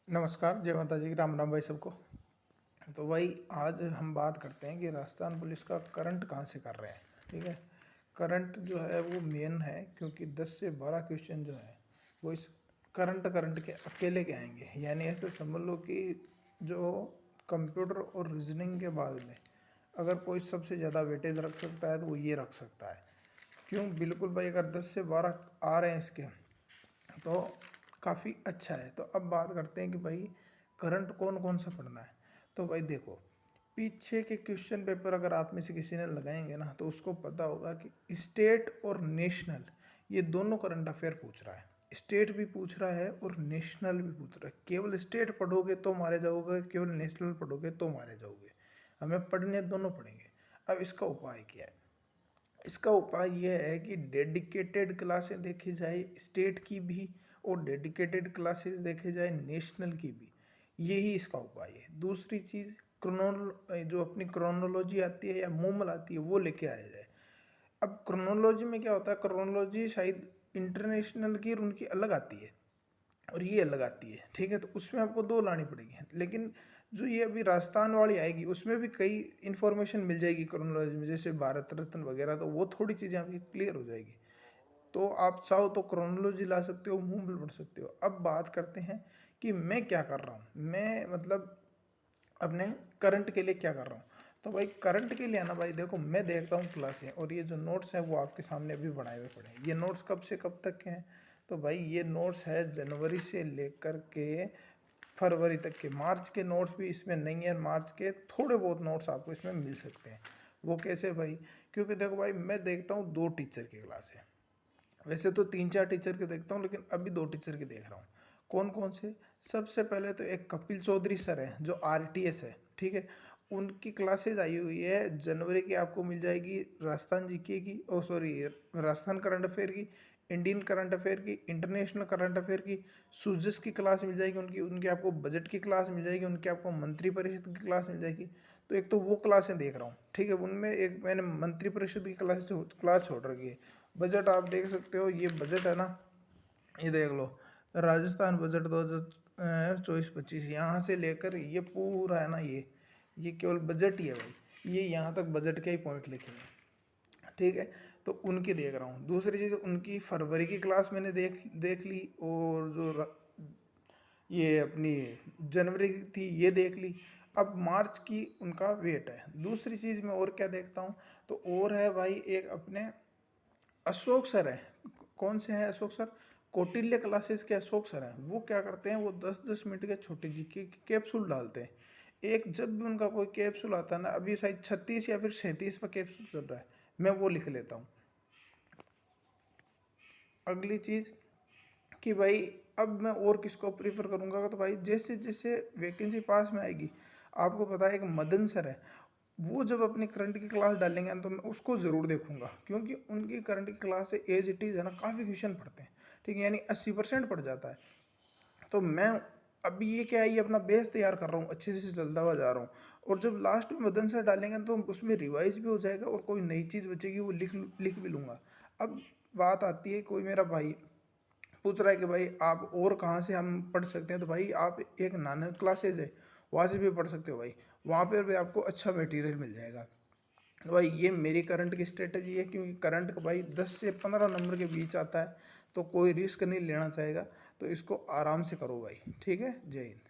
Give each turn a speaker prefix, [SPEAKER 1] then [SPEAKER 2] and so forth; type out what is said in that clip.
[SPEAKER 1] नमस्कार, जय माता जी, राम राम भाई सबको। तो भाई आज हम बात करते हैं कि राजस्थान पुलिस का करंट कहाँ से कर रहे हैं। ठीक है, करंट जो है वो मेन है क्योंकि 10 से 12 क्वेश्चन जो है वो इस करंट करंट के अकेले के आएंगे। यानी ऐसे समझ लो कि जो कंप्यूटर और रीजनिंग के बाद में अगर कोई सबसे ज़्यादा वेटेज रख सकता है तो वो ये रख सकता है। क्यों? बिल्कुल भाई, अगर 10 से 12 आ रहे हैं इसके तो काफ़ी अच्छा है। तो अब बात करते हैं कि भाई करंट कौन कौन सा पढ़ना है। तो भाई देखो, पीछे के क्वेश्चन पेपर अगर आप में से किसी ने लगाएंगे ना तो उसको पता होगा कि स्टेट और नेशनल ये दोनों करंट अफेयर पूछ रहा है। स्टेट भी पूछ रहा है और नेशनल भी पूछ रहा है। केवल स्टेट पढ़ोगे तो मारे जाओगे, केवल नेशनल पढ़ोगे तो मारे जाओगे। हमें पढ़ने दोनों पढ़ेंगे। अब इसका उपाय क्या है? इसका उपाय यह है कि डेडिकेटेड क्लासें देखी जाए स्टेट की भी और डेडिकेटेड क्लासेस देखे जाए नेशनल की भी। यही इसका उपाय है। दूसरी चीज़, जो अपनी क्रोनोलॉजी आती है या मूमल आती है वो लेके आया जाए। अब क्रोनोलॉजी में क्या होता है, क्रोनोलॉजी शायद इंटरनेशनल की और उनकी अलग आती है और ये अलग आती है। ठीक है, तो उसमें आपको दो लानी पड़ेगी। लेकिन जो ये अभी राजस्थान वाली आएगी उसमें भी कई इन्फॉर्मेशन मिल जाएगी क्रोनोलॉजी में, जैसे भारत रत्न वगैरह, तो वो थोड़ी चीज़ें आपकी क्लियर हो जाएगी। तो आप चाहो तो क्रोनोलॉजी ला सकते हो, मूव भी पढ़ सकते हो। अब बात करते हैं कि मैं क्या कर रहा हूँ, मैं मतलब अपने करंट के लिए क्या कर रहा हूँ। तो भाई करंट के लिए ना भाई देखो, मैं देखता हूँ क्लासें और ये जो नोट्स हैं वो आपके सामने अभी बनाए हुए पड़े हैं। ये नोट्स कब से कब तक के हैं? तो भाई ये नोट्स है जनवरी से लेकर के फरवरी तक के। मार्च के नोट्स भी इसमें नहीं है। मार्च के थोड़े बहुत नोट्स आपको इसमें मिल सकते हैं। वो कैसे भाई? क्योंकि देखो भाई, मैं देखता हूँ 2 टीचर की क्लासें। वैसे तो 3-4 टीचर के देखता हूँ लेकिन अभी 2 टीचर के देख रहा हूँ। कौन कौन से? सबसे पहले तो एक कपिल चौधरी सर हैं जो आरटीएस है। ठीक है, उनकी क्लासेज आई हुई है जनवरी की। आपको मिल जाएगी राजस्थान जीके की, ओ सॉरी, राजस्थान करंट अफेयर की, इंडियन करंट अफेयर की, इंटरनेशनल करंट अफेयर की, सूजस की क्लास मिल जाएगी उनकी, उनकी आपको बजट की क्लास मिल जाएगी, उनकी आपको मंत्री परिषद की क्लास मिल जाएगी। तो एक तो वो क्लासें देख रहा हूँ। ठीक है, उनमें एक मैंने मंत्री परिषद की क्लास छोड़ रखी है। बजट आप देख सकते हो, ये बजट है ना, ये देख लो, राजस्थान बजट 2024-25, यहाँ से लेकर ये पूरा है ना, ये केवल बजट ही है भाई। ये यहाँ तक बजट के ही पॉइंट लिखे हैं। ठीक है, तो उनकी देख रहा हूँ। दूसरी चीज़, उनकी फरवरी की क्लास मैंने देख ली, और जो ये अपनी जनवरी की थी ये देख ली। अब मार्च की उनका वेट है। दूसरी चीज़ मैं और क्या देखता हूँ, तो और है भाई एक अपने अशोक सर हैं। कौन से हैं अशोक सर? कौटिल्य क्लासेस के अशोक सर हैं। वो क्या करते हैं, वो 10-10 मिनट के छोटे जी के कैप्सूल डालते हैं। एक जब भी उनका कोई कैप्सूल आता है ना, अभी शायद 36 या फिर 37वां कैप्सूल चल रहा है, मैं वो लिख लेता हूँ। अगली चीज़ कि भाई अब मैं और किसको प्रीफर करूँगा, तो भाई जैसे जैसे वैकेंसी पास में आएगी, आपको पता है एक मदन सर है, वो जब अपनी करंट की क्लास डालेंगे ना तो मैं उसको ज़रूर देखूंगा। क्योंकि उनकी करंट की क्लास से एज इट इज़ है ना, काफ़ी क्वेश्चन पढ़ते हैं। ठीक है, यानी 80% पढ़ जाता है। तो मैं अभी ये क्या है, ये अपना बेस तैयार कर रहा हूँ, अच्छे से चलता हुआ जा रहा हूँ। और जब लास्ट में मदन सर डालेंगे तो उसमें रिवाइज भी हो जाएगा और कोई नई चीज़ बचेगी वो लिख भी लूँगा। अब बात आती है, कोई मेरा भाई पूछ रहा है कि भाई आप और कहाँ से हम पढ़ सकते हैं, तो भाई आप एक नानक क्लासेज है, वहाँ से भी पढ़ सकते हो भाई। वहाँ पर भी आपको अच्छा मटेरियल मिल जाएगा। तो भाई ये मेरी करंट की स्ट्रेटजी है, क्योंकि करंट का भाई 10 से 15 नंबर के बीच आता है, तो कोई रिस्क नहीं लेना चाहेगा। तो इसको आराम से करो भाई। ठीक है, जय हिंद।